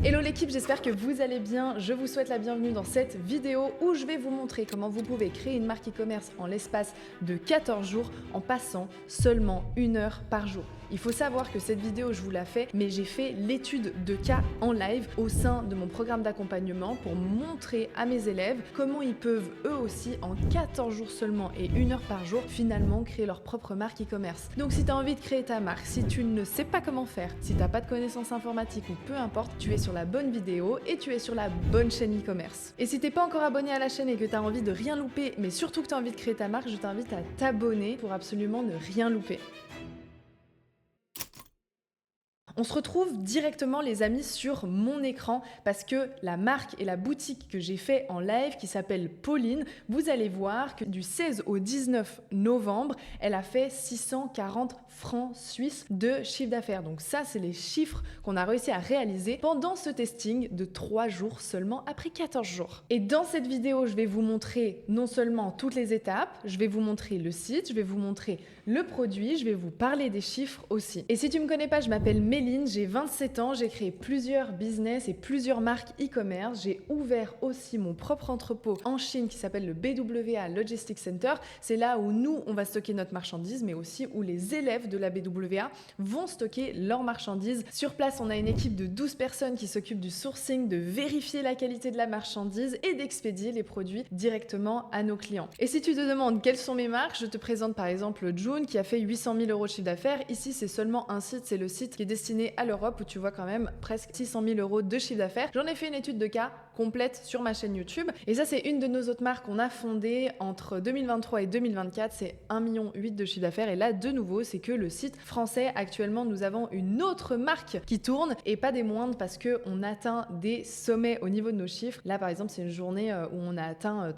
Hello l'équipe, j'espère que vous allez bien. Je vous souhaite la bienvenue dans cette vidéo où je vais vous montrer comment vous pouvez créer une marque e-commerce en l'espace de 14 jours en passant seulement 1 heure par jour. Il faut savoir que cette vidéo, je vous la fais, mais j'ai fait l'étude de cas en live au sein de mon programme d'accompagnement pour montrer à mes élèves comment ils peuvent eux aussi en 14 jours seulement et 1 heure par jour finalement créer leur propre marque e-commerce. Donc si tu as envie de créer ta marque, si tu ne sais pas comment faire, si tu n'as pas de connaissances informatiques ou peu importe, tu es sur la bonne vidéo et tu es sur la bonne chaîne e-commerce. Et si tu n'es pas encore abonné à la chaîne et que tu as envie de rien louper, mais surtout que tu as envie de créer ta marque, je t'invite à t'abonner pour absolument ne rien louper. On se retrouve directement les amis sur mon écran parce que la marque et la boutique que j'ai fait en live qui s'appelle Pauline, vous allez voir que du 16 au 19 novembre, elle a fait 640 francs suisses de chiffre d'affaires. Donc ça, c'est les chiffres qu'on a réussi à réaliser pendant ce testing de 3 jours seulement après 14 jours. Et dans cette vidéo, je vais vous montrer non seulement toutes les étapes, je vais vous montrer le site, je vais vous montrer le produit, je vais vous parler des chiffres aussi. Et si tu me connais pas, je m'appelle Méline, j'ai 27 ans, j'ai créé plusieurs business et plusieurs marques e-commerce. J'ai ouvert aussi mon propre entrepôt en Chine qui s'appelle le BWA Logistics Center. C'est là où nous, on va stocker notre marchandise, mais aussi où les élèves de la BWA vont stocker leurs marchandises. Sur place, on a une équipe de 12 personnes qui s'occupent du sourcing, de vérifier la qualité de la marchandise et d'expédier les produits directement à nos clients. Et si tu te demandes quelles sont mes marques, je te présente par exemple June qui a fait 800 000 euros de chiffre d'affaires. Ici, c'est seulement un site, c'est le site qui est destiné à l'Europe où tu vois quand même presque 600 000 euros de chiffre d'affaires. J'en ai fait une étude de cas complète sur ma chaîne YouTube. Et ça, c'est une de nos autres marques qu'on a fondée entre 2023 et 2024. C'est 1,8 million de chiffre d'affaires. Et là, de nouveau, c'est que le site français. Actuellement, nous avons une autre marque qui tourne et pas des moindres parce qu'on atteint des sommets au niveau de nos chiffres. Là, par exemple, c'est une journée où on a atteint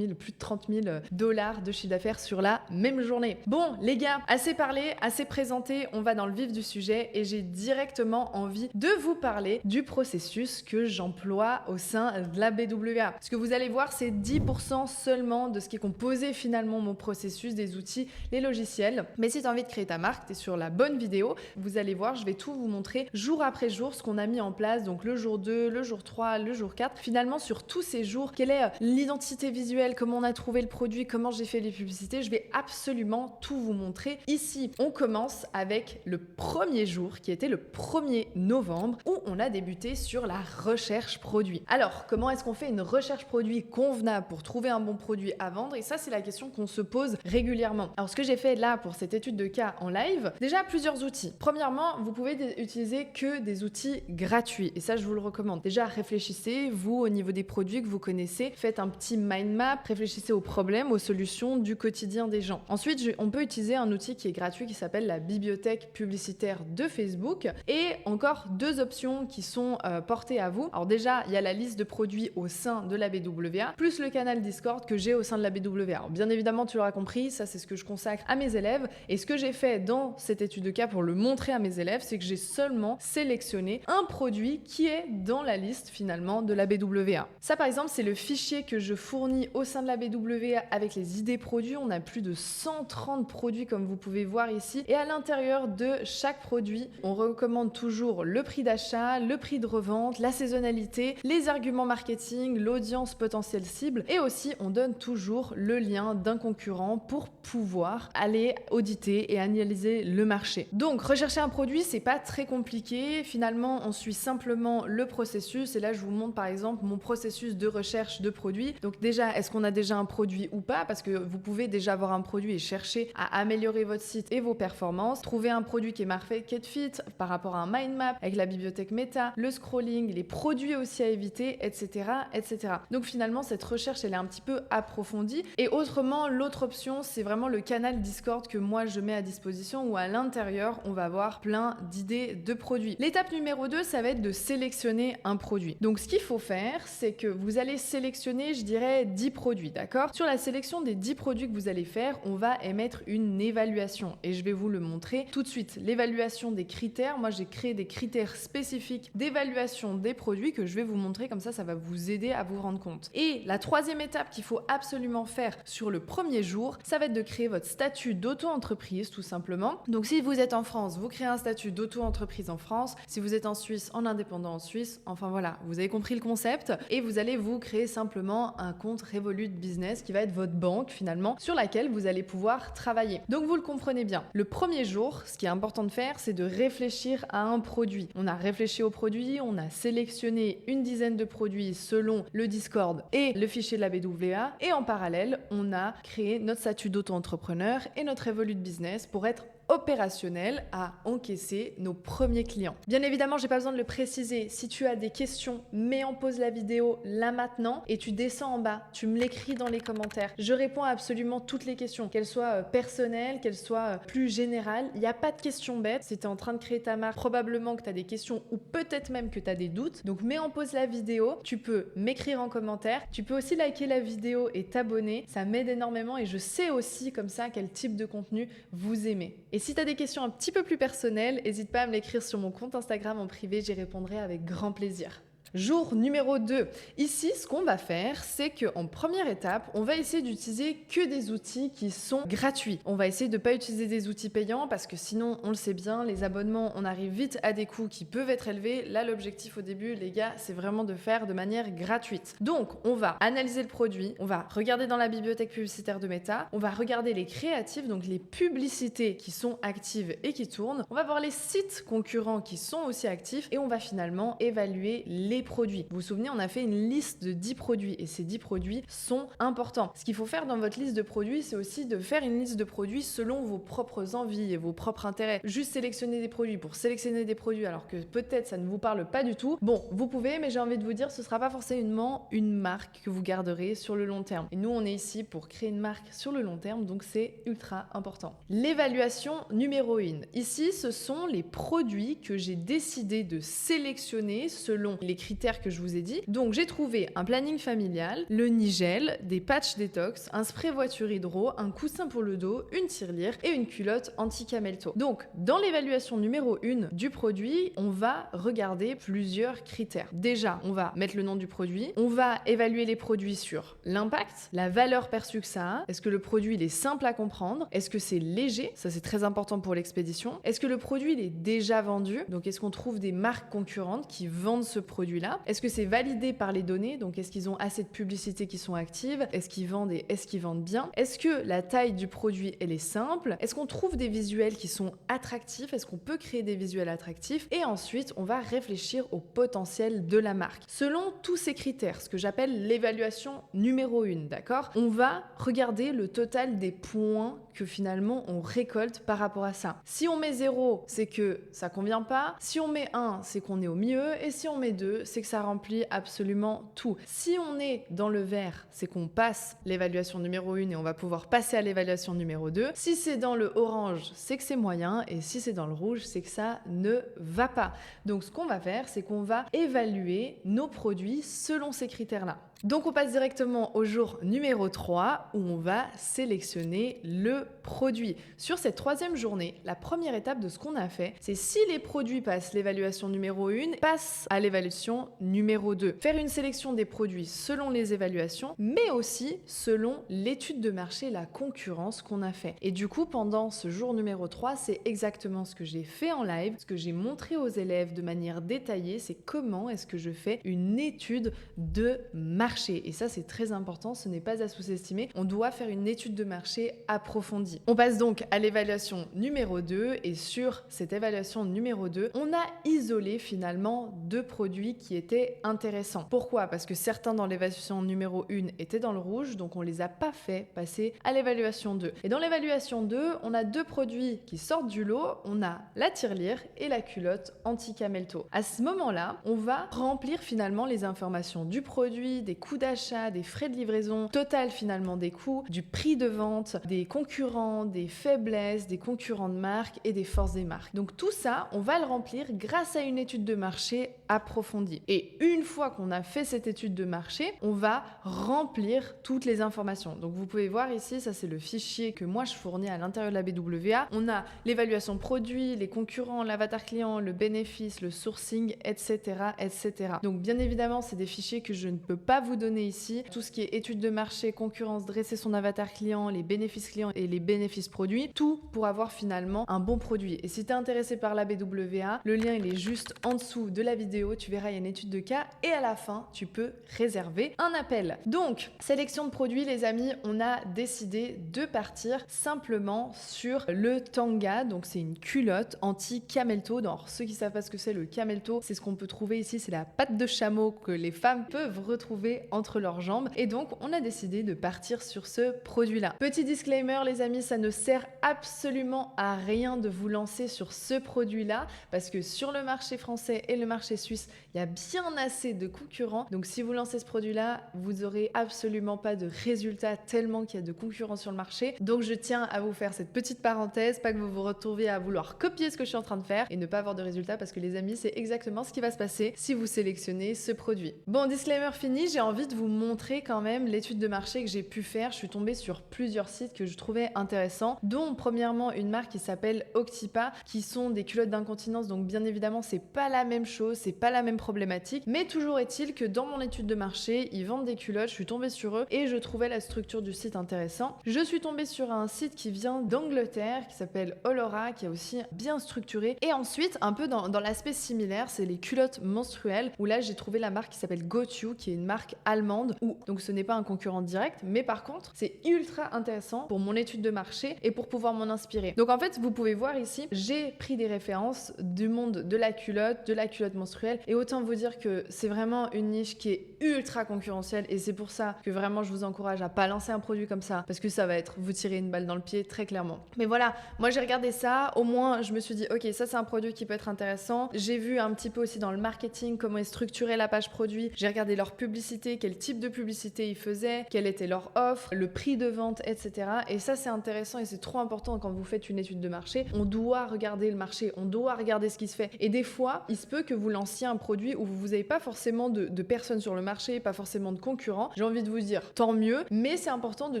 plus de 30 000 dollars de chiffre d'affaires sur la même journée. Bon, les gars, assez parlé, assez présenté, on va dans le vif du sujet et j'ai directement envie de vous parler du processus que j'emploie au sein de la BWA. Ce que vous allez voir, c'est 10% seulement de ce qui est composé finalement mon processus, des outils, les logiciels. Mais si tu as envie de créer ta marque, tu es sur la bonne vidéo. Vous allez voir, je vais tout vous montrer jour après jour ce qu'on a mis en place, donc le jour 2, le jour 3, le jour 4. Finalement, sur tous ces jours, quelle est l'identité visuelle, comment on a trouvé le produit, comment j'ai fait les publicités, je vais absolument tout vous montrer. Ici, on commence avec le premier jour qui était le 1er novembre où on a débuté sur la recherche produit. Alors, comment est-ce qu'on fait une recherche produit convenable pour trouver un bon produit à vendre? Et ça, c'est la question qu'on se pose régulièrement. Alors, ce que j'ai fait là pour cette étude de cas en live, déjà plusieurs outils. Premièrement, vous pouvez utiliser que des outils gratuits et ça, je vous le recommande. Déjà, réfléchissez, vous, au niveau des produits que vous connaissez, faites un petit mind map, réfléchissez aux problèmes, aux solutions du quotidien des gens. Ensuite, on peut utiliser un outil qui est gratuit qui s'appelle la bibliothèque publicitaire de Facebook et encore deux options qui sont portées à vous. Alors déjà, il y a la liste de produits au sein de la BWA plus le canal Discord que j'ai au sein de la BWA. Alors bien évidemment, tu l'auras compris, ça c'est ce que je consacre à mes élèves et ce que j'ai fait dans cette étude de cas pour le montrer à mes élèves, c'est que j'ai seulement sélectionné un produit qui est dans la liste finalement de la BWA. Ça par exemple, c'est le fichier que je fournis au sein de la BWA avec les idées produits. On a plus de 130 produits comme vous pouvez voir ici et à l'intérieur de chaque produit, on recommande toujours le prix d'achat, le prix de revente, la saisonnalité, les arguments marketing, l'audience potentielle cible et aussi on donne toujours le lien d'un concurrent pour pouvoir aller auditer et analyser le marché. Donc rechercher un produit, c'est pas très compliqué. Finalement, on suit simplement le processus et là je vous montre par exemple mon processus de recherche de produit. Donc déjà, est-ce qu'on a déjà un produit ou pas? Parce que vous pouvez déjà avoir un produit et chercher à améliorer votre site et vos performances, trouver un produit qui est market fit par rapport à un mind map avec la bibliothèque méta, le scrolling, les produits aussi à éviter, etc., etc. Donc finalement, cette recherche, elle est un petit peu approfondie. Et autrement, l'autre option, c'est vraiment le canal Discord que moi, je mets à disposition où à l'intérieur, on va avoir plein d'idées de produits. L'étape numéro 2, ça va être de sélectionner un produit. Donc ce qu'il faut faire, c'est que vous allez sélectionner, je dirais, 10 produits, d'accord? Sur la sélection des 10 produits que vous allez faire, on va émettre une évaluation et je vais vous le montrer tout de suite. L'évaluation des critères, moi j'ai créé des critères spécifiques d'évaluation des produits que je vais vous montrer, comme ça va va vous aider à vous rendre compte. Et la troisième étape qu'il faut absolument faire sur le premier jour, ça va être de créer votre statut d'auto-entreprise tout simplement. Donc si vous êtes en France, vous créez un statut d'auto-entreprise en France. Si vous êtes en Suisse, en indépendant en Suisse. Enfin voilà, vous avez compris le concept. Et vous allez vous créer simplement un compte Revolut Business qui va être votre banque finalement sur laquelle vous allez pouvoir travailler. Donc vous le comprenez bien. Le premier jour, ce qui est important de faire, c'est de réfléchir à un produit. On a réfléchi au produit, on a sélectionné une dizaine de produits selon le Discord et le fichier de la BWA. Et en parallèle, on a créé notre statut d'auto-entrepreneur et notre Revolut Business pour être opérationnel à encaisser nos premiers clients. Bien évidemment, j'ai pas besoin de le préciser. Si tu as des questions, mets en pause la vidéo là maintenant et tu descends en bas. Tu me l'écris dans les commentaires. Je réponds à absolument toutes les questions, qu'elles soient personnelles, qu'elles soient plus générales. Il n'y a pas de questions bêtes. Si tu es en train de créer ta marque, probablement que tu as des questions ou peut-être même que tu as des doutes. Donc mets en pause la vidéo. Tu peux m'écrire en commentaire. Tu peux aussi liker la vidéo et t'abonner. Ça m'aide énormément et je sais aussi comme ça quel type de contenu vous aimez. Et si tu as des questions un petit peu plus personnelles, n'hésite pas à me l'écrire sur mon compte Instagram en privé, j'y répondrai avec grand plaisir. Jour numéro 2. Ici, ce qu'on va faire, c'est qu'en première étape, on va essayer d'utiliser que des outils qui sont gratuits. On va essayer de ne pas utiliser des outils payants parce que sinon, on le sait bien, les abonnements, on arrive vite à des coûts qui peuvent être élevés. Là, l'objectif au début, les gars, c'est vraiment de faire de manière gratuite. Donc, on va analyser le produit, on va regarder dans la bibliothèque publicitaire de Meta, on va regarder les créatifs, donc les publicités qui sont actives et qui tournent. On va voir les sites concurrents qui sont aussi actifs et on va finalement évaluer les produits. Vous vous souvenez, on a fait une liste de 10 produits et ces 10 produits sont importants. Ce qu'il faut faire dans votre liste de produits, c'est aussi de faire une liste de produits selon vos propres envies et vos propres intérêts. Juste sélectionner des produits pour sélectionner des produits alors que peut-être ça ne vous parle pas du tout. Bon, vous pouvez, mais j'ai envie de vous dire, ce ne sera pas forcément une marque que vous garderez sur le long terme. Et nous, on est ici pour créer une marque sur le long terme, donc c'est ultra important. L'évaluation numéro 1. Ici, ce sont les produits que j'ai décidé de sélectionner selon les critères que je vous ai dit. Donc j'ai trouvé un planning familial, le Nigel, des patchs détox, un spray voiture hydro, un coussin pour le dos, une tirelire et une culotte anti-camelto. Donc dans l'évaluation numéro 1 du produit, on va regarder plusieurs critères. Déjà, on va mettre le nom du produit, on va évaluer les produits sur l'impact, la valeur perçue que ça a, est-ce que le produit il est simple à comprendre, est-ce que c'est léger, ça c'est très important pour l'expédition, est-ce que le produit il est déjà vendu, donc est-ce qu'on trouve des marques concurrentes qui vendent ce produit-là. Est-ce que c'est validé par les données? Donc, est-ce qu'ils ont assez de publicités qui sont actives? Est-ce qu'ils vendent et est-ce qu'ils vendent bien? Est-ce que la taille du produit, elle est simple? Est-ce qu'on trouve des visuels qui sont attractifs? Est-ce qu'on peut créer des visuels attractifs? Et ensuite, on va réfléchir au potentiel de la marque. Selon tous ces critères, ce que j'appelle l'évaluation numéro 1, d'accord? On va regarder le total des points que finalement on récolte par rapport à ça. Si on met 0, c'est que ça convient pas. Si on met 1, c'est qu'on est au mieux. Et si on met 2, c'est que ça remplit absolument tout. Si on est dans le vert, c'est qu'on passe l'évaluation numéro 1 et on va pouvoir passer à l'évaluation numéro 2. Si c'est dans le orange, c'est que c'est moyen. Et si c'est dans le rouge, c'est que ça ne va pas. Donc ce qu'on va faire, c'est qu'on va évaluer nos produits selon ces critères-là. Donc on passe directement au jour numéro 3 où on va sélectionner le produit. Sur cette troisième journée, la première étape de ce qu'on a fait, c'est si les produits passent l'évaluation numéro 1, passe à l'évaluation numéro 2. Faire une sélection des produits selon les évaluations, mais aussi selon l'étude de marché, la concurrence qu'on a fait. Et du coup, pendant ce jour numéro 3, c'est exactement ce que j'ai fait en live, ce que j'ai montré aux élèves de manière détaillée, c'est comment est-ce que je fais une étude de marché. Et ça, c'est très important, ce n'est pas à sous-estimer. On doit faire une étude de marché approfondie. On passe donc à l'évaluation numéro 2 et sur cette évaluation numéro 2, on a isolé finalement 2 produits qui étaient intéressants. Pourquoi? Parce que certains dans l'évaluation numéro 1 étaient dans le rouge, donc on les a pas fait passer à l'évaluation 2. Et dans l'évaluation 2, on a 2 produits qui sortent du lot, on a la tirelire et la culotte anti-camelto. À ce moment-là, on va remplir finalement les informations du produit, des coûts d'achat, des frais de livraison, total finalement des coûts, du prix de vente, des concurrents, des faiblesses, des concurrents de marque et des forces des marques. Donc tout ça, on va le remplir grâce à une étude de marché approfondie. produit. Et une fois qu'on a fait cette étude de marché, on va remplir toutes les informations. Donc vous pouvez voir ici, ça c'est le fichier que moi je fournis à l'intérieur de la BWA. On a l'évaluation produit, les concurrents, l'avatar client, le bénéfice, le sourcing, etc., etc. Donc bien évidemment, c'est des fichiers que je ne peux pas vous donner ici. Tout ce qui est étude de marché, concurrence, dresser son avatar client, les bénéfices clients et les bénéfices produits, tout pour avoir finalement un bon produit. Et si tu es intéressé par la BWA, le lien il est juste en dessous de la vidéo, tu verras il y a une étude de cas et à la fin, tu peux réserver un appel. Donc, sélection de produits les amis, on a décidé de partir simplement sur le Tanga, donc c'est une culotte anti-camel toe. Alors ceux qui savent pas ce que c'est le camel toe, c'est ce qu'on peut trouver ici, c'est la patte de chameau que les femmes peuvent retrouver entre leurs jambes et donc on a décidé de partir sur ce produit-là. Petit disclaimer les amis, ça ne sert absolument à rien de vous lancer sur ce produit-là parce que sur le marché français et le marché suisse, il y a bien assez de concurrents. Donc si vous lancez ce produit-là, vous aurez absolument pas de résultats tellement qu'il y a de concurrents sur le marché. Donc je tiens à vous faire cette petite parenthèse, pas que vous vous retrouviez à vouloir copier ce que je suis en train de faire et ne pas avoir de résultats parce que les amis, c'est exactement ce qui va se passer si vous sélectionnez ce produit. Bon, disclaimer fini, j'ai envie de vous montrer quand même l'étude de marché que j'ai pu faire. Je suis tombée sur plusieurs sites que je trouvais intéressants, dont premièrement une marque qui s'appelle Octipa, qui sont des culottes d'incontinence. Donc bien évidemment, c'est pas la même chose, c'est pas la même problématique, mais toujours est-il que dans mon étude de marché, ils vendent des culottes, je suis tombée sur eux et je trouvais la structure du site intéressant. Je suis tombée sur un site qui vient d'Angleterre, qui s'appelle Olora, qui est aussi bien structuré. Et ensuite, un peu dans l'aspect similaire, c'est les culottes menstruelles, où là j'ai trouvé la marque qui s'appelle GoTo, qui est une marque allemande, où donc ce n'est pas un concurrent direct, mais par contre, c'est ultra intéressant pour mon étude de marché et pour pouvoir m'en inspirer. Donc en fait, vous pouvez voir ici, j'ai pris des références du monde de la culotte menstruelle, et autant vous dire que c'est vraiment une niche qui est ultra concurrentielle et c'est pour ça que vraiment je vous encourage à pas lancer un produit comme ça parce que ça va être vous tirer une balle dans le pied très clairement. Mais voilà, moi j'ai regardé ça, au moins je me suis dit ok, ça c'est un produit qui peut être intéressant. J'ai vu un petit peu aussi dans le marketing comment ils structuraient la page produit, j'ai regardé leur publicité, quel type de publicité ils faisaient, quelle était leur offre, le prix de vente, etc. Et ça c'est intéressant et c'est trop important quand vous faites une étude de marché. On doit regarder le marché, on doit regarder ce qui se fait. Et des fois, il se peut que vous lanciez un produit où vous n'avez pas forcément de personnes sur le marché, pas forcément de concurrents. J'ai envie de vous dire, tant mieux, mais c'est important de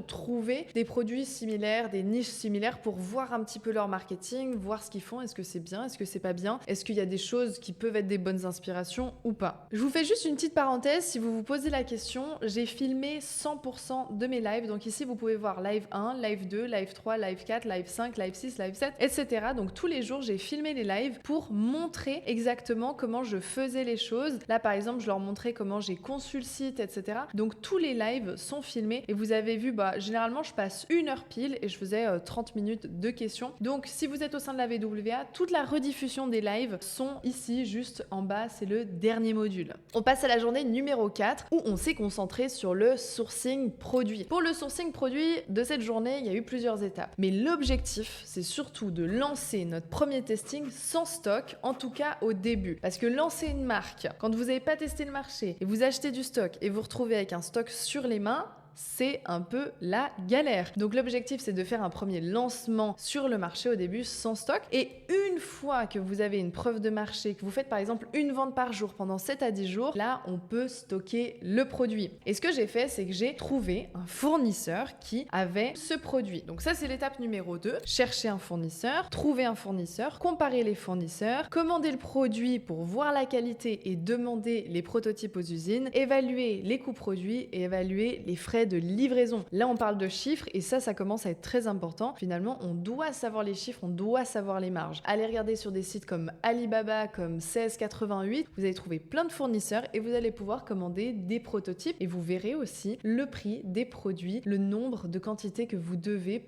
trouver des produits similaires, des niches similaires pour voir un petit peu leur marketing, voir ce qu'ils font, est-ce que c'est bien, est-ce que c'est pas bien, est-ce qu'il y a des choses qui peuvent être des bonnes inspirations ou pas. Je vous fais juste une petite parenthèse, si vous vous posez la question, j'ai filmé 100% de mes lives, donc ici vous pouvez voir live 1, live 2, live 3, live 4, live 5, live 6, live 7, etc. Donc tous les jours j'ai filmé les lives pour montrer exactement comment je faisais les choses. Là par exemple je leur montrais comment j'ai conçu le site, etc. Donc tous les lives sont filmés et vous avez vu, généralement je passe 1 heure pile et je faisais 30 minutes de questions. Donc si vous êtes au sein de la VWA, toute la rediffusion des lives sont ici juste en bas, c'est le dernier module. On passe à la journée numéro 4 où on s'est concentré sur le sourcing produit. Pour le sourcing produit de cette journée, il y a eu plusieurs étapes. Mais l'objectif, c'est surtout de lancer notre premier testing sans stock, en tout cas au début. Parce que lancer une marque, quand vous n'avez pas testé le marché et vous achetez du stock et vous retrouvez avec un stock sur les mains, c'est un peu la galère. Donc l'objectif, c'est de faire un premier lancement sur le marché au début sans stock. Et une fois que vous avez une preuve de marché, que vous faites par exemple une vente par jour pendant 7 à 10 jours, là, on peut stocker le produit. Et ce que j'ai fait, c'est que j'ai trouvé un fournisseur qui avait ce produit. Donc ça, c'est l'étape numéro 2. Chercher un fournisseur, trouver un fournisseur, comparer les fournisseurs, commander le produit pour voir la qualité et demander les prototypes aux usines, évaluer les coûts produits et évaluer les frais de livraison. Là, on parle de chiffres et ça commence à être très important. Finalement, on doit savoir les chiffres, on doit savoir les marges. Allez regarder sur des sites comme Alibaba, comme 1688, vous allez trouver plein de fournisseurs et vous allez pouvoir commander des prototypes et vous verrez aussi le prix des produits, le nombre de quantités que vous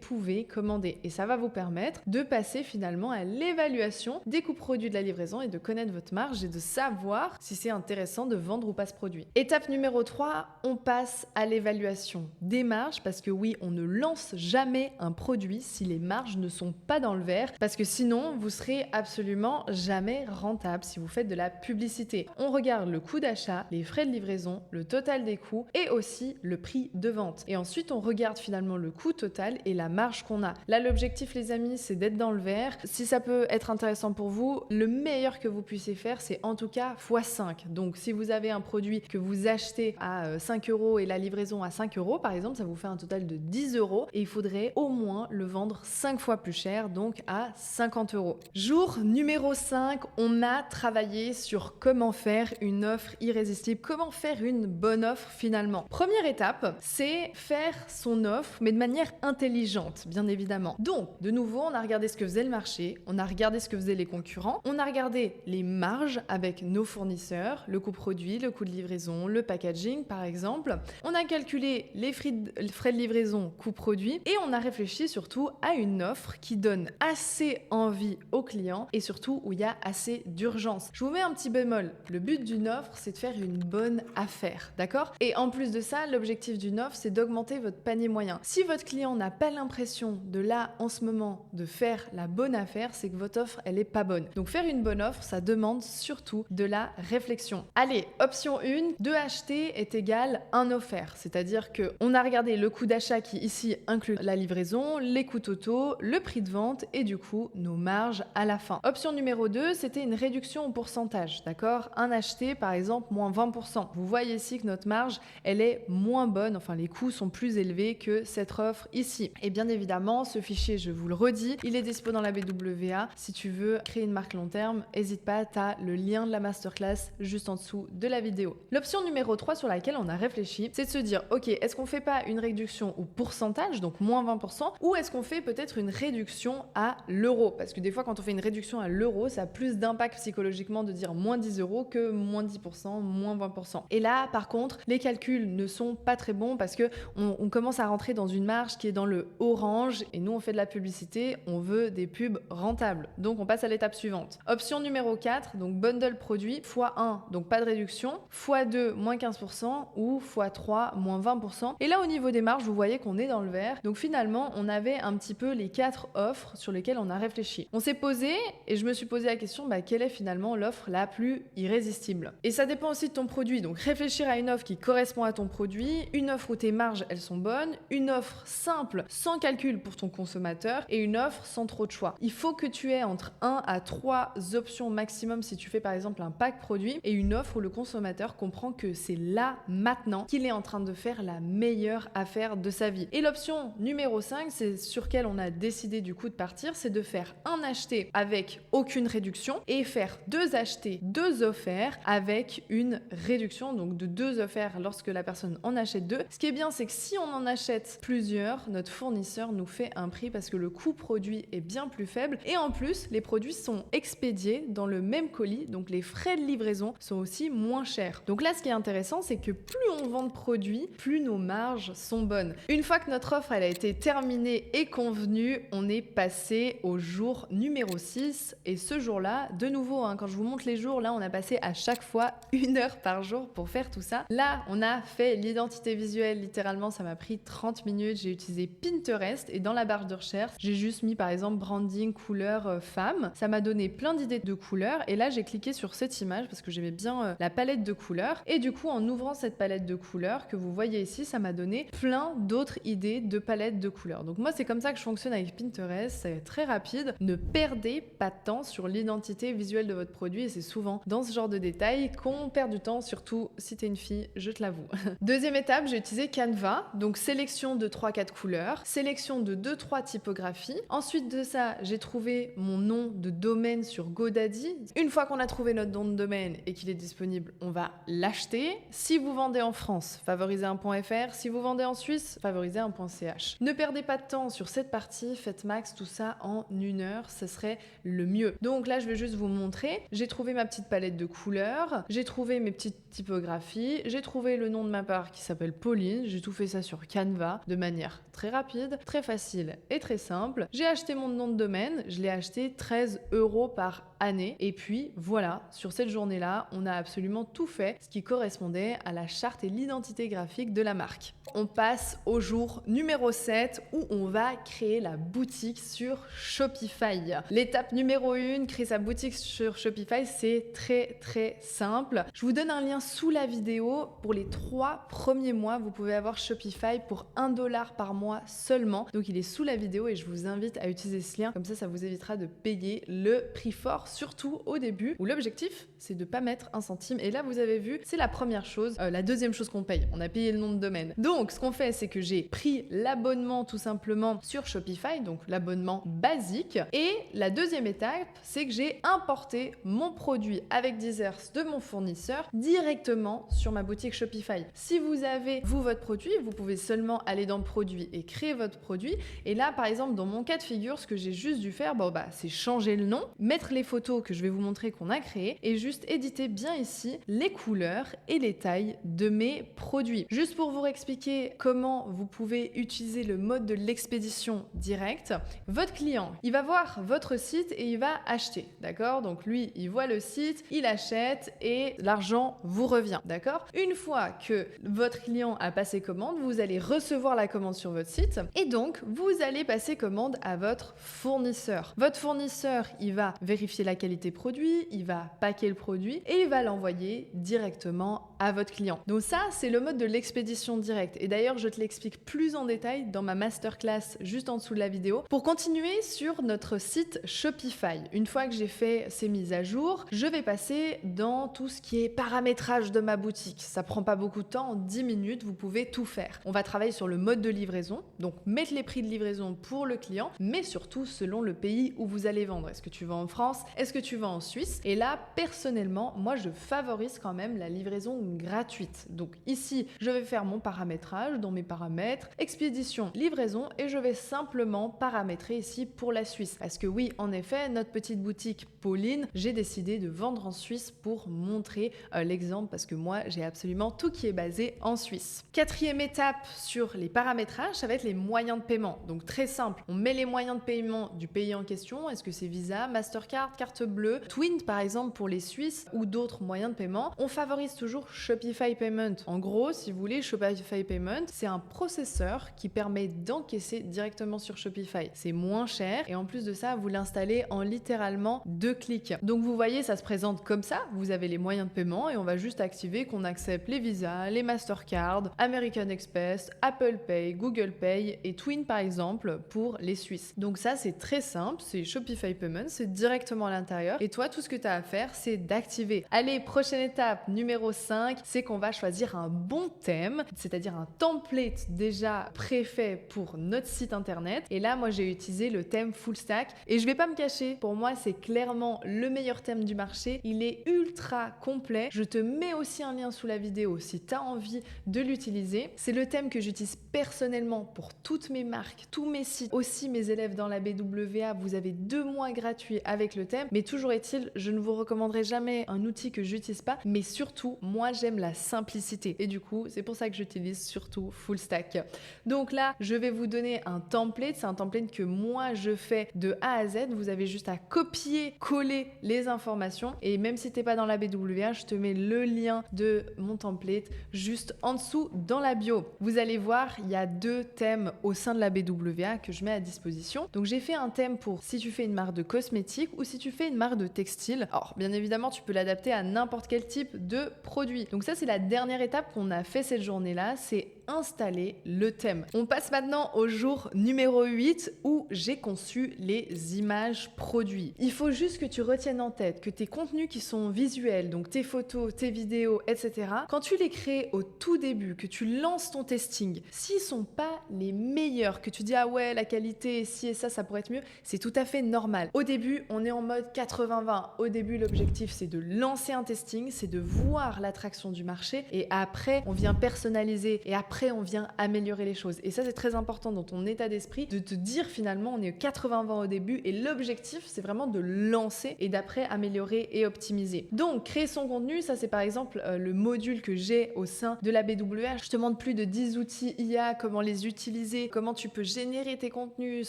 pouvez commander. Et ça va vous permettre de passer finalement à l'évaluation des coûts produits de la livraison et de connaître votre marge et de savoir si c'est intéressant de vendre ou pas ce produit. Étape numéro 3, on passe à l'évaluation l'utilisation des marges parce que oui, on ne lance jamais un produit si les marges ne sont pas dans le vert parce que sinon, vous serez absolument jamais rentable si vous faites de la publicité. On regarde le coût d'achat, les frais de livraison, le total des coûts et aussi le prix de vente. Et ensuite, on regarde finalement le coût total et la marge qu'on a. Là, l'objectif, les amis, c'est d'être dans le vert. Si ça peut être intéressant pour vous, le meilleur que vous puissiez faire, c'est en tout cas x5. Donc, si vous avez un produit que vous achetez à 5 € et la livraison à 5 € par exemple, ça vous fait un total de 10 € et il faudrait au moins le vendre 5 fois plus cher, donc à 50 €. Jour numéro 5, on a travaillé sur comment faire une offre irrésistible, comment faire une bonne offre finalement. Première étape, c'est faire son offre, mais de manière intelligente, bien évidemment. Donc, de nouveau, on a regardé ce que faisait le marché, on a regardé ce que faisaient les concurrents, on a regardé les marges avec nos fournisseurs, le coût produit, le coût de livraison, le packaging par exemple. On a calculé les frais de livraison, coût produit, et on a réfléchi surtout à une offre qui donne assez envie aux clients et surtout où il y a assez d'urgence. Je vous mets un petit bémol. Le but d'une offre, c'est de faire une bonne affaire, d'accord? Et en plus de ça, l'objectif d'une offre, c'est d'augmenter votre panier moyen. Si votre client n'a pas l'impression de là, en ce moment, de faire la bonne affaire, c'est que votre offre, elle est pas bonne. Donc faire une bonne offre, ça demande surtout de la réflexion. Allez, option 1, 2 achetés est égal 1 offert. C'est-à-dire qu'on a regardé le coût d'achat qui ici inclut la livraison, les coûts totaux, le prix de vente et du coup nos marges à la fin. Option numéro 2, c'était une réduction au pourcentage, d'accord? Un acheté par exemple moins 20%. Vous voyez ici que notre marge, elle est moins bonne, enfin les coûts sont plus élevés que cette offre ici. Et bien évidemment, ce fichier, je vous le redis, il est dispo dans la BWA. Si tu veux créer une marque long terme, n'hésite pas, tu as le lien de la masterclass juste en dessous de la vidéo. L'option numéro 3 sur laquelle on a réfléchi, c'est de se dire, ok, est-ce qu'on fait pas une réduction au pourcentage, donc moins 20%, ou est-ce qu'on fait peut-être une réduction à l'euro? Parce que des fois, quand on fait une réduction à l'euro, ça a plus d'impact psychologiquement de dire moins 10 € que moins 10%, moins 20%. Et là, par contre, les calculs ne sont pas très bons parce que on commence à rentrer dans une marge qui est dans le orange et nous, on fait de la publicité, on veut des pubs rentables. Donc, on passe à l'étape suivante. Option numéro 4, donc bundle produit, x1, donc pas de réduction, x2, moins 15% ou x3, moins 20%. Et là, au niveau des marges, vous voyez qu'on est dans le vert. Donc, finalement, on avait un petit peu les 4 offres sur lesquelles on a réfléchi. On s'est posé et je me suis posé la question, quelle est finalement l'offre la plus irrésistible? Et ça dépend aussi de ton produit. Donc, réfléchir à une offre qui correspond à ton produit, une offre où tes marges, elles sont bonnes, une offre simple, sans calcul pour ton consommateur et une offre sans trop de choix. Il faut que tu aies entre 1 à 3 options maximum si tu fais par exemple un pack produit et une offre où le consommateur comprend que c'est là, maintenant, qu'il est en train de faire la meilleure affaire de sa vie. Et l'option numéro 5, c'est sur laquelle on a décidé du coup de partir, c'est de faire un acheté avec aucune réduction et faire 2 achetés, 2 offerts avec une réduction, donc de 2 offerts lorsque la personne en achète 2. Ce qui est bien, c'est que si on en achète plusieurs, notre fournisseur nous fait un prix parce que le coût produit est bien plus faible et en plus, les produits sont expédiés dans le même colis, donc les frais de livraison sont aussi moins chers. Donc là, ce qui est intéressant, c'est que plus on vend de produits, plus nos marges sont bonnes. Une fois que notre offre elle a été terminée et convenue, on est passé au jour numéro 6 et ce jour-là, de nouveau, quand je vous montre les jours, là on a passé à chaque fois 1 heure par jour pour faire tout ça. Là, on a fait l'identité visuelle, littéralement ça m'a pris 30 minutes, j'ai utilisé Pinterest et dans la barre de recherche, j'ai juste mis par exemple branding couleur femme. Ça m'a donné plein d'idées de couleurs et là j'ai cliqué sur cette image parce que j'aimais bien la palette de couleurs et du coup en ouvrant cette palette de couleurs que vous voyez ici, ça m'a donné plein d'autres idées de palettes de couleurs. Donc moi c'est comme ça que je fonctionne avec Pinterest, c'est très rapide. Ne perdez pas de temps sur l'identité visuelle de votre produit et c'est souvent dans ce genre de détails qu'on perd du temps, surtout si t'es une fille, je te l'avoue. Deuxième étape, j'ai utilisé Canva, donc sélection de 3-4 couleurs, sélection de 2-3 typographies. Ensuite de ça, j'ai trouvé mon nom de domaine sur GoDaddy. Une fois qu'on a trouvé notre nom de domaine et qu'il est disponible, on va l'acheter. Si vous vendez en France, favorisez un .fr. Si vous vendez en Suisse, favorisez un .ch. Ne perdez pas de temps sur cette partie, faites max tout ça en 1 heure, ce serait le mieux. Donc là, je vais juste vous montrer. J'ai trouvé ma petite palette de couleurs, j'ai trouvé mes petites typographies, j'ai trouvé le nom de ma part qui s'appelle Pauline, j'ai tout fait ça sur Canva de manière très rapide, très facile et très simple. J'ai acheté mon nom de domaine, je l'ai acheté 13 € par année et puis voilà, sur cette journée-là, on a absolument tout fait, ce qui correspondait à la charte et l'identité graphique de la marque. marque. On passe au jour numéro 7 où on va créer la boutique sur Shopify. L'étape numéro 1, créer sa boutique sur Shopify, c'est très simple. Je vous donne un lien sous la vidéo. Pour les 3 premiers mois, vous pouvez avoir Shopify pour 1 $ par mois seulement. Donc il est sous la vidéo et je vous invite à utiliser ce lien. Comme ça vous évitera de payer le prix fort, surtout au début où l'objectif, c'est de ne pas mettre 1 centime. Et là, vous avez vu, c'est la première chose. La deuxième chose qu'on paye, on a payé le nom de domaine. Donc, ce qu'on fait, c'est que j'ai pris l'abonnement tout simplement sur Shopify, donc l'abonnement basique. Et la deuxième étape, c'est que j'ai importé mon produit avec Deezers de mon fournisseur directement sur ma boutique Shopify. Si vous avez, vous, votre produit, vous pouvez seulement aller dans produit et créer votre produit. Et là, par exemple, dans mon cas de figure, ce que j'ai juste dû faire, c'est changer le nom, mettre les photos que je vais vous montrer qu'on a créées et juste éditer bien ici les couleurs et les tailles de mes produits. Juste pour vous expliquer comment vous pouvez utiliser le mode de l'expédition directe, votre client, il va voir votre site et il va acheter, d'accord? Donc lui, il voit le site, il achète et l'argent vous revient, d'accord? Une fois que votre client a passé commande, vous allez recevoir la commande sur votre site et donc vous allez passer commande à votre fournisseur. Votre fournisseur, il va vérifier la qualité produit, il va packer le produit et il va l'envoyer directement à votre client. Donc ça, c'est le mode de l'expédition directe. Et d'ailleurs, je te l'explique plus en détail dans ma masterclass juste en dessous de la vidéo. Pour continuer sur notre site Shopify, une fois que j'ai fait ces mises à jour, je vais passer dans tout ce qui est paramétrage de ma boutique. Ça prend pas beaucoup de temps, en 10 minutes, vous pouvez tout faire. On va travailler sur le mode de livraison, donc mettre les prix de livraison pour le client, mais surtout selon le pays où vous allez vendre. Est-ce que tu vends en France? Est-ce que tu vends en Suisse? Et là, personnellement, moi, je favorise quand même la livraison gratuite. Donc ici, je vais faire mon paramétrage dans mes paramètres, expédition, livraison, et je vais simplement paramétrer ici pour la Suisse. Parce que oui, en effet, notre petite boutique Pauline, j'ai décidé de vendre en Suisse pour montrer l'exemple parce que moi, j'ai absolument tout qui est basé en Suisse. 4e étape sur les paramétrages, ça va être les moyens de paiement. Donc très simple, on met les moyens de paiement du pays en question. Est-ce que c'est Visa, Mastercard, carte bleue, Twint par exemple pour les Suisses ou d'autres moyens de paiement. On favorise toujours Shopify Payment. En gros, si vous voulez, Shopify Payment, c'est un processeur qui permet d'encaisser directement sur Shopify. C'est moins cher et en plus de ça, vous l'installez en littéralement 2 clics. Donc vous voyez, ça se présente comme ça. Vous avez les moyens de paiement et on va juste activer qu'on accepte les Visa, les Mastercard, American Express, Apple Pay, Google Pay et Twin par exemple pour les Suisses. Donc ça, c'est très simple. C'est Shopify Payment, c'est directement à l'intérieur. Et toi, tout ce que tu as à faire, c'est d'activer. Allez, prochaine étape, numéro 5, c'est qu'on va choisir un bon thème, c'est-à-dire un template déjà préfet pour notre site internet. Et là, moi, j'ai utilisé le thème Full Stack. Et je vais pas me cacher, pour moi, c'est clairement le meilleur thème du marché. Il est ultra complet. Je te mets aussi un lien sous la vidéo si tu as envie de l'utiliser. C'est le thème que j'utilise personnellement pour toutes mes marques, tous mes sites, aussi mes élèves dans la BWA. Vous avez 2 mois gratuits avec le thème. Mais toujours est-il, je ne vous recommanderai jamais un outil que j'utilise pas. Mais surtout, moi, j'aime la simplicité. Et du coup, c'est pour ça que j'utilise surtout Full Stack. Donc là, je vais vous donner un template. C'est un template que moi, je fais de A à Z. Vous avez juste à copier, coller les informations. Et même si tu n'es pas dans la BWA, je te mets le lien de mon template juste en dessous dans la bio. Vous allez voir, il y a 2 thèmes au sein de la BWA que je mets à disposition. Donc j'ai fait un thème pour si tu fais une marque de cosmétiques ou si tu fais une marque de textile. Alors bien évidemment, tu peux l'adapter à n'importe quel type de produit. Donc ça, c'est la dernière étape qu'on a fait cette journée-là, c'est installer le thème. On passe maintenant au jour numéro 8 où j'ai conçu les images produits. Il faut juste que tu retiennes en tête que tes contenus qui sont visuels, donc tes photos, tes vidéos, etc., quand tu les crées au tout début, que tu lances ton testing, s'ils sont pas les meilleurs, que tu dis ah ouais, la qualité, ci et ça pourrait être mieux, c'est tout à fait normal. Au début, on est en mode 80-20. Au début, l'objectif, c'est de lancer un testing, c'est de voir l'attraction du marché et après, on vient personnaliser et après, on vient améliorer les choses. Et ça, c'est très important dans ton état d'esprit de te dire finalement, on est 80-20 au début et l'objectif, c'est vraiment de lancer et d'après améliorer et optimiser. Donc, créer son contenu, ça, c'est par exemple le module que j'ai au sein de la BWA. Je te montre plus de 10 outils IA, comment les utiliser, comment tu peux générer tes contenus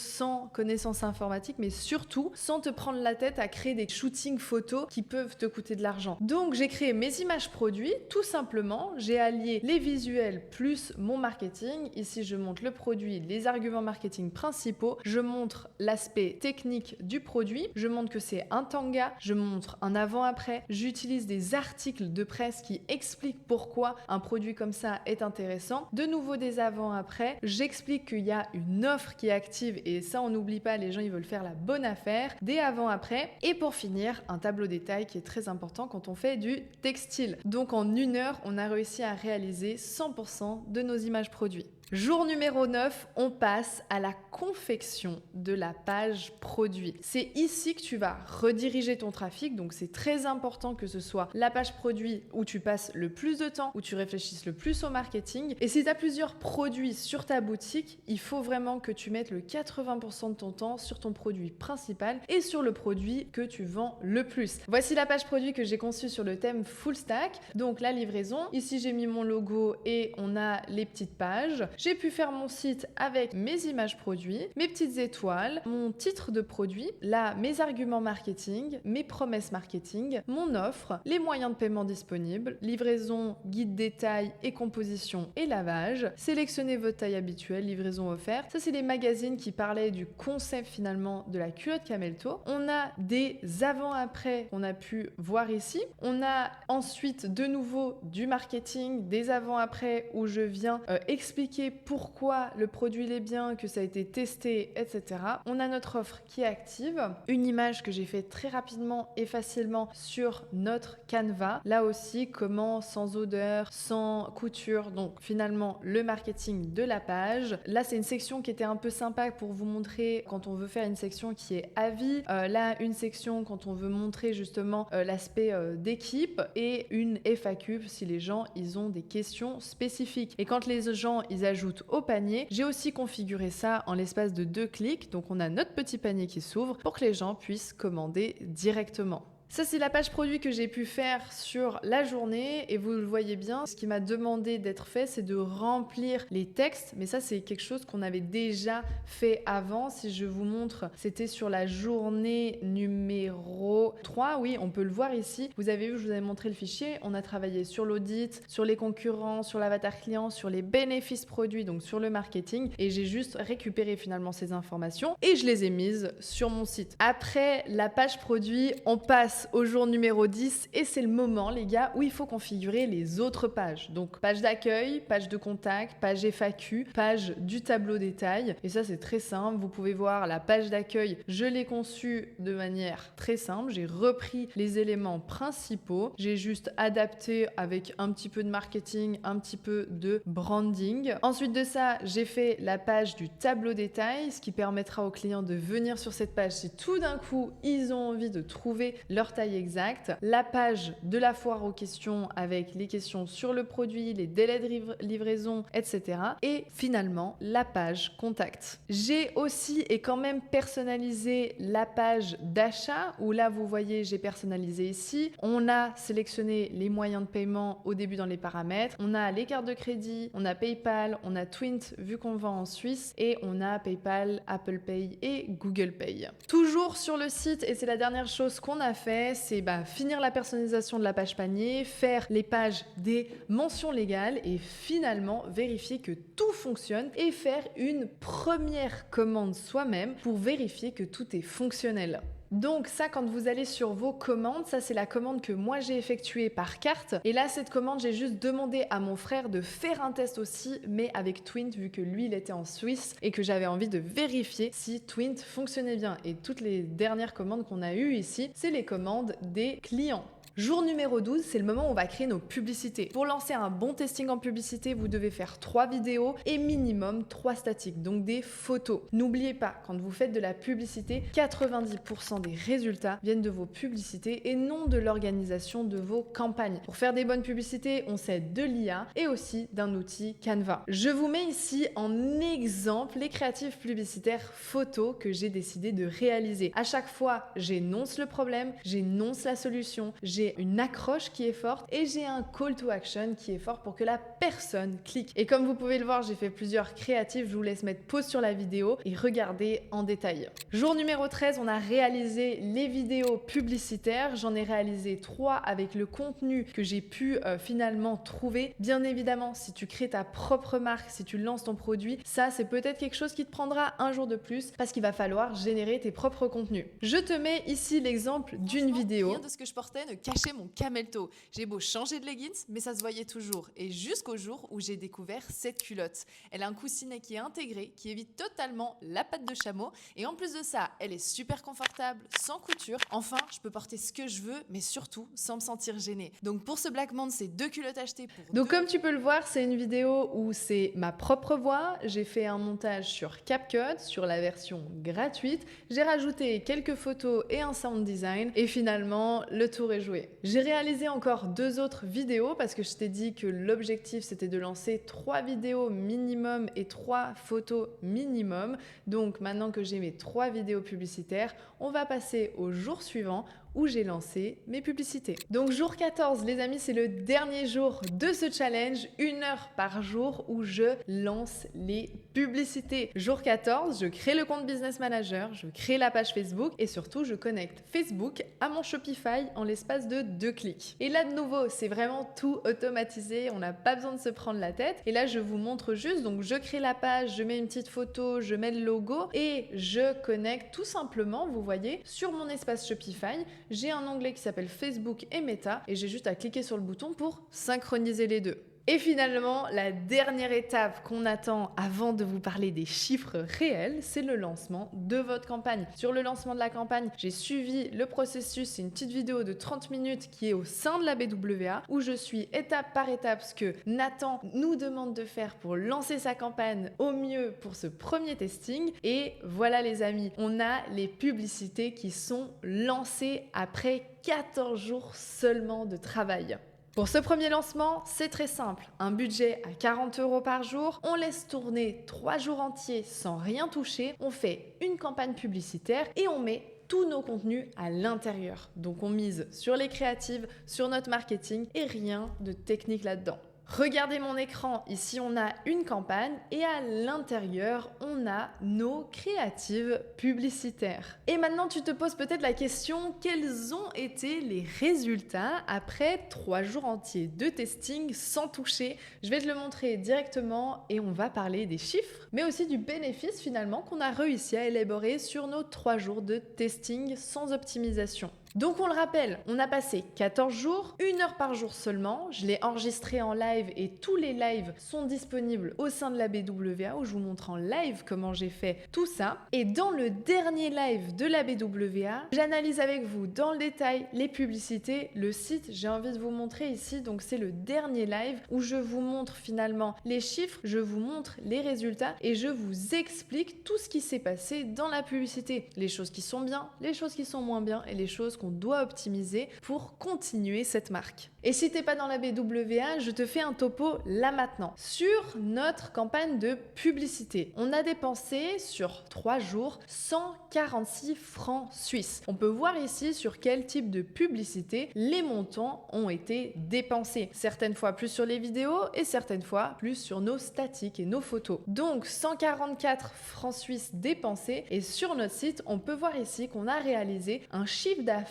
sans connaissance informatique, mais surtout sans te prendre la tête à créer des shootings photos qui peuvent te coûter de l'argent. Donc, j'ai créé mes images produits, tout simplement. J'ai allié les visuels plus mon marketing. Ici, je montre le produit, les arguments marketing principaux. Je montre l'aspect technique du produit. Je montre que c'est un tanga. Je montre un avant-après. J'utilise des articles de presse qui expliquent pourquoi un produit comme ça est intéressant. De nouveau des avant-après. J'explique qu'il y a une offre qui est active et ça, on n'oublie pas, les gens, ils veulent faire la bonne affaire. Des avant-après. Et pour finir, un tableau détail qui est très important quand on fait du textile. Donc en 1 heure, on a réussi à réaliser 100% de nos images produits. Jour numéro 9, on passe à la confection de la page produit. C'est ici que tu vas rediriger ton trafic, donc c'est très important que ce soit la page produit où tu passes le plus de temps, où tu réfléchisses le plus au marketing. Et si tu as plusieurs produits sur ta boutique, il faut vraiment que tu mettes le 80% de ton temps sur ton produit principal et sur le produit que tu vends le plus. Voici la page produit que j'ai conçue sur le thème full stack. Donc la livraison, ici j'ai mis mon logo et on a les petites pages. J'ai pu faire mon site avec mes images produits, mes petites étoiles, mon titre de produit, là mes arguments marketing, mes promesses marketing, mon offre, les moyens de paiement disponibles, livraison, guide détail et composition et lavage, sélectionnez votre taille habituelle, livraison offerte. Ça c'est les magazines qui parlaient du concept finalement de la culotte Camelto. On a des avant-après qu'on a pu voir ici. On a ensuite de nouveau du marketing, des avant-après où je viens expliquer pourquoi le produit il est bien, que ça a été testé, etc. On a notre offre qui est active, une image que j'ai fait très rapidement et facilement sur notre Canva. Là aussi, comment sans odeur, sans couture, donc finalement le marketing de la page. Là, c'est une section qui était un peu sympa pour vous montrer quand on veut faire une section qui est avis. Là, une section quand on veut montrer justement l'aspect d'équipe et une FAQ si les gens, ils ont des questions spécifiques. Et quand les gens, ils ajoutent au panier, j'ai aussi configuré ça en l'espace de 2 clics. Donc, on a notre petit panier qui s'ouvre pour que les gens puissent commander directement. Ça, c'est la page produit que j'ai pu faire sur la journée et vous le voyez bien, ce qui m'a demandé d'être fait, c'est de remplir les textes. Mais ça, c'est quelque chose qu'on avait déjà fait avant. Si je vous montre, c'était sur la journée numéro 3. Oui, on peut le voir ici. Vous avez vu, je vous avais montré le fichier. On a travaillé sur l'audit, sur les concurrents, sur l'avatar client, sur les bénéfices produits, donc sur le marketing. Et j'ai juste récupéré finalement ces informations et je les ai mises sur mon site. Après la page produit, on passe au jour numéro 10 et c'est le moment les gars où il faut configurer les autres pages. Donc page d'accueil, page de contact, page FAQ, page du tableau détail et ça c'est très simple. Vous pouvez voir la page d'accueil, je l'ai conçue de manière très simple. J'ai repris les éléments principaux, j'ai juste adapté avec un petit peu de marketing, un petit peu de branding. Ensuite de ça, j'ai fait la page du tableau détail, ce qui permettra aux clients de venir sur cette page si tout d'un coup ils ont envie de trouver leur taille exacte, la page de la foire aux questions avec les questions sur le produit, les délais de livraison, etc. Et finalement, la page contact. J'ai aussi et quand même personnalisé la page d'achat où là, vous voyez, j'ai personnalisé ici. On a sélectionné les moyens de paiement au début dans les paramètres. On a les cartes de crédit, on a PayPal, on a Twint vu qu'on vend en Suisse et on a PayPal, Apple Pay et Google Pay. Toujours sur le site et c'est la dernière chose qu'on a fait, c'est finir la personnalisation de la page panier, faire les pages des mentions légales et finalement vérifier que tout fonctionne et faire une première commande soi-même pour vérifier que tout est fonctionnel. Donc ça, quand vous allez sur vos commandes, ça c'est la commande que moi j'ai effectuée par carte. Et là, cette commande, j'ai juste demandé à mon frère de faire un test aussi, mais avec Twint, vu que lui, il était en Suisse et que j'avais envie de vérifier si Twint fonctionnait bien. Et toutes les dernières commandes qu'on a eues ici, c'est les commandes des clients. Jour numéro 12, c'est le moment où on va créer nos publicités. Pour lancer un bon testing en publicité, vous devez faire 3 vidéos et minimum 3 statiques, donc des photos. N'oubliez pas, quand vous faites de la publicité, 90% des résultats viennent de vos publicités et non de l'organisation de vos campagnes. Pour faire des bonnes publicités, on s'aide de l'IA et aussi d'un outil Canva. Je vous mets ici en exemple les créatifs publicitaires photos que j'ai décidé de réaliser. À chaque fois, j'énonce le problème, j'énonce la solution, j'ai j'ai une accroche qui est forte et j'ai un call to action qui est fort pour que la personne clique. Et comme vous pouvez le voir, j'ai fait plusieurs créatifs. Je vous laisse mettre pause sur la vidéo et regarder en détail. Jour numéro 13, on a réalisé les vidéos publicitaires. J'en ai réalisé 3 avec le contenu que j'ai pu finalement trouver. Bien évidemment, si tu crées ta propre marque, si tu lances ton produit, ça c'est peut-être quelque chose qui te prendra un jour de plus parce qu'il va falloir générer tes propres contenus. Je te mets ici l'exemple d'une vidéo. Rien de ce que je portais ne cachait mon camel toe. J'ai beau changer de leggings, mais ça se voyait toujours. Et jusqu'au jour où j'ai découvert cette culotte. Elle a un coussinet qui est intégré, qui évite totalement la patte de chameau. Et en plus de ça, elle est super confortable, sans couture. Enfin, je peux porter ce que je veux, mais surtout sans me sentir gênée. Donc pour ce Black Month, c'est 2 culottes achetées pour Donc 2. comme tu peux le voir, c'est une vidéo où c'est ma propre voix. J'ai fait un montage sur CapCut, sur la version gratuite. J'ai rajouté quelques photos et un sound design. Et finalement, le tour est joué. J'ai réalisé encore 2 autres vidéos parce que je t'ai dit que l'objectif c'était de lancer 3 vidéos minimum et 3 photos minimum. Donc maintenant que j'ai mes 3 vidéos publicitaires, on va passer au jour suivant où j'ai lancé mes publicités. Donc jour 14, les amis, c'est le dernier jour de ce challenge, 1 heure par jour où je lance les publicités. Jour 14, je crée le compte Business Manager, je crée la page Facebook et surtout je connecte Facebook à mon Shopify en l'espace de 2 clics. Et là de nouveau, c'est vraiment tout automatisé, on n'a pas besoin de se prendre la tête. Et là je vous montre juste, donc je crée la page, je mets une petite photo, je mets le logo et je connecte tout simplement, vous voyez, sur mon espace Shopify. J'ai un onglet qui s'appelle Facebook et Meta et j'ai juste à cliquer sur le bouton pour synchroniser les deux. Et finalement, la dernière étape qu'on attend avant de vous parler des chiffres réels, c'est le lancement de votre campagne. Sur le lancement de la campagne, j'ai suivi le processus, c'est une petite vidéo de 30 minutes qui est au sein de la BWA où je suis étape par étape ce que Nathan nous demande de faire pour lancer sa campagne au mieux pour ce premier testing. Et voilà les amis, on a les publicités qui sont lancées après 14 jours seulement de travail. Pour ce premier lancement, c'est très simple. Un budget à 40 € par jour, on laisse tourner 3 jours entiers sans rien toucher, on fait une campagne publicitaire et on met tous nos contenus à l'intérieur. Donc on mise sur les créatives, sur notre marketing et rien de technique là-dedans. Regardez mon écran, ici on a une campagne et à l'intérieur on a nos créatives publicitaires. Et maintenant tu te poses peut-être la question, quels ont été les résultats après 3 jours entiers de testing sans toucher? Je vais te le montrer directement et on va parler des chiffres, mais aussi du bénéfice finalement qu'on a réussi à élaborer sur nos 3 jours de testing sans optimisation. Donc on le rappelle, on a passé 14 jours, 1 heure par jour seulement. Je l'ai enregistré en live et tous les lives sont disponibles au sein de la BWA où je vous montre en live comment j'ai fait tout ça. Et dans le dernier live de la BWA, j'analyse avec vous dans le détail les publicités, le site. J'ai envie de vous montrer ici, donc c'est le dernier live où je vous montre finalement les chiffres, je vous montre les résultats et je vous explique tout ce qui s'est passé dans la publicité. Les choses qui sont bien, les choses qui sont moins bien et les choses qu'on doit optimiser pour continuer cette marque. Et si t'es pas dans la BWA, je te fais un topo là maintenant. Sur notre campagne de publicité, on a dépensé sur 3 jours 146 francs suisses. On peut voir ici sur quel type de publicité les montants ont été dépensés. Certaines fois plus sur les vidéos et certaines fois plus sur nos statiques et nos photos. Donc 144 francs suisses dépensés et sur notre site, on peut voir ici qu'on a réalisé un chiffre d'affaires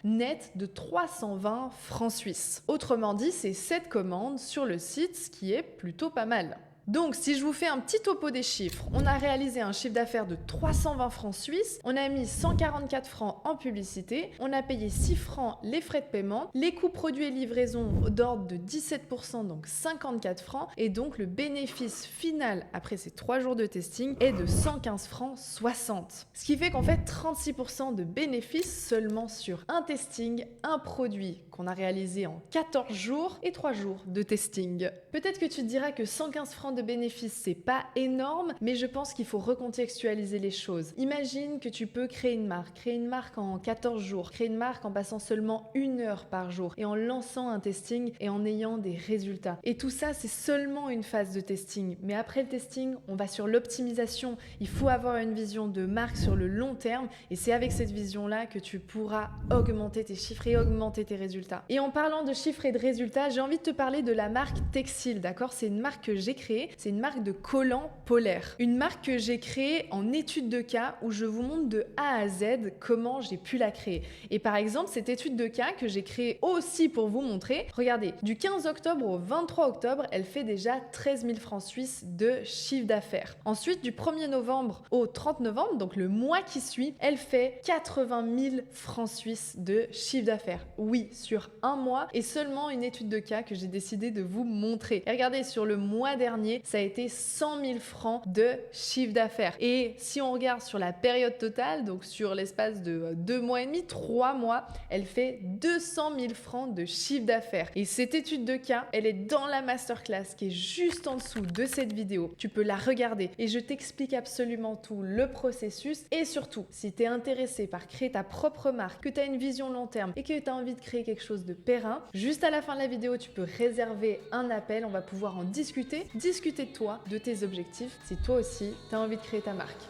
net de 320 francs suisses. Autrement dit, c'est 7 commandes sur le site, ce qui est plutôt pas mal. Donc, si je vous fais un petit topo des chiffres, on a réalisé un chiffre d'affaires de 320 francs suisses, on a mis 144 francs en publicité, on a payé 6 francs les frais de paiement, les coûts produits et livraison d'ordre de 17%, donc 54 francs, et donc le bénéfice final après ces 3 jours de testing est de 115 francs 60. Ce qui fait qu'on fait 36% de bénéfice seulement sur un testing, un produit qu'on a réalisé en 14 jours et 3 jours de testing. Peut-être que tu te diras que 115 francs de bénéfices, c'est pas énorme, mais je pense qu'il faut recontextualiser les choses. Imagine que tu peux créer une marque en 14 jours, créer une marque en passant seulement 1 heure par jour et en lançant un testing et en ayant des résultats. Et tout ça, c'est seulement une phase de testing. Mais après le testing, on va sur l'optimisation. Il faut avoir une vision de marque sur le long terme et c'est avec cette vision-là que tu pourras augmenter tes chiffres et augmenter tes résultats. Et en parlant de chiffres et de résultats, j'ai envie de te parler de la marque Texile, d'accord? C'est une marque que j'ai créée, c'est une marque de collants polaires. Une marque que j'ai créée en étude de cas où je vous montre de A à Z comment j'ai pu la créer. Et par exemple, cette étude de cas que j'ai créée aussi pour vous montrer, regardez, du 15 octobre au 23 octobre, elle fait déjà 13 000 francs suisses de chiffre d'affaires. Ensuite, du 1er novembre au 30 novembre, donc le mois qui suit, elle fait 80 000 francs suisses de chiffre d'affaires. Oui, sur un mois et seulement une étude de cas que j'ai décidé de vous montrer. Et regardez, sur le mois dernier, ça a été 100 000 francs de chiffre d'affaires. Et si on regarde sur la période totale, donc sur l'espace de 2 mois et demi, 3 mois, elle fait 200 000 francs de chiffre d'affaires. Et cette étude de cas, elle est dans la masterclass qui est juste en dessous de cette vidéo. Tu peux la regarder et je t'explique absolument tout, le processus et surtout, si tu es intéressé par créer ta propre marque, que tu as une vision long terme et que tu as envie de créer quelque chose de périn, juste à la fin de la vidéo, tu peux réserver un appel, on va pouvoir en discuter de toi, de tes objectifs, si toi aussi, tu as envie de créer ta marque.